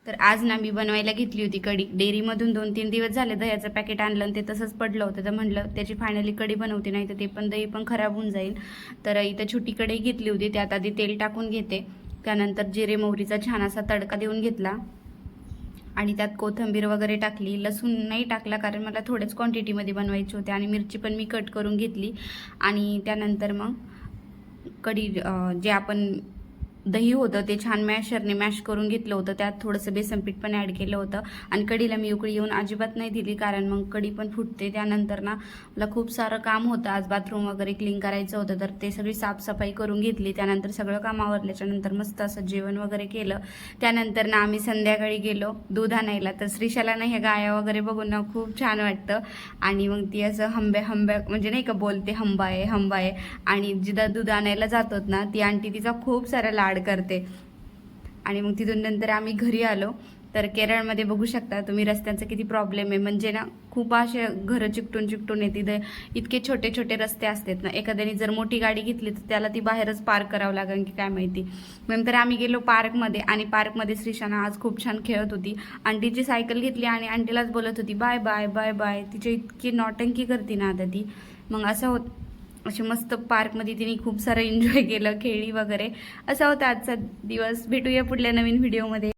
तर आज ना मी बनवायला घेतली होती कढी। डेअरीमधून 2-3 दिवस झाले दह्याचं पॅकेट आणलं आणि ते तसंच पडलं होतं, तर म्हटलं त्याची फायनली कढी बनवते, नाही तर ते पण दही पण खराब होऊन जाईल। तर इथं छोटी कढई घेतली होती, त्यात आधी तेल टाकून घेते, त्यानंतर जिरे मोहरीचा छान असा तडका देऊन घेतला आणि त्यात कोथिंबीर वगैरे टाकली। लसूण नाही टाकला कारण मला थोड्याच क्वांटिटीमध्ये बनवायचे होते, आणि मिरची पण मी कट करून घेतली। आणि त्यानंतर मग कढी जे आपण दही होतं ते छान मॅशरने मॅश करून घेतलं होतं, त्यात थोडंसं बेसन पीठ पण ॲड केलं होतं। आणि कढीला मी उकळी येऊन अजिबात नाही दिली, कारण मग कढी पण फुटते। त्यानंतर ना मला खूप सारं काम होतं, आज बाथरूम वगैरे क्लीन करायचं होतं, तर ते सगळी साफसफाई करून घेतली। त्यानंतर सगळं काम आवरल्याच्या नंतर मस्त असं जेवण वगैरे केलं। त्यानंतर ना आम्ही संध्याकाळी गेलो दूध आणायला। तर श्रीशाला ना ह्या गाया वगैरे बघून ना खूप छान वाटतं, आणि मग ती असं हंब्या म्हणजे नाही का बोलते, हंबा आहे हंबा आहे। आणि जिथं दूध आणायला जातात ना ती आंटी तिचा खूप सारा लाड करते। आणि मग तिथून नंतर आम्ही घरी आलो। तर केरळमध्ये बघू शकता तुम्ही रस्त्यांचा किती प्रॉब्लेम आहे, म्हणजे ना खूप असे घरं चिकटून येते, तिथे इतके छोटे छोटे रस्ते असतात ना, एखाद्याने जर मोठी गाडी घेतली तर त्याला ती बाहेरच पार्क करावं लागेल की काय माहिती। नंतर आम्ही गेलो पार्कमध्ये, आणि पार्कमध्ये श्रीशाना आज खूप छान खेळत होती। आंटीची सायकल घेतली आणि आंटीलाच बोलत होती बाय बाय बाय बाय, तिची इतकी नौटंकी करते ना आता ती। मग असं होत असे मस्त पार्कमध्ये तिने खूप सारं एन्जॉय केलं, खेळली वगैरे। असा होता आजचा दिवस। भेटूया पुढल्या नवीन व्हिडिओमध्ये।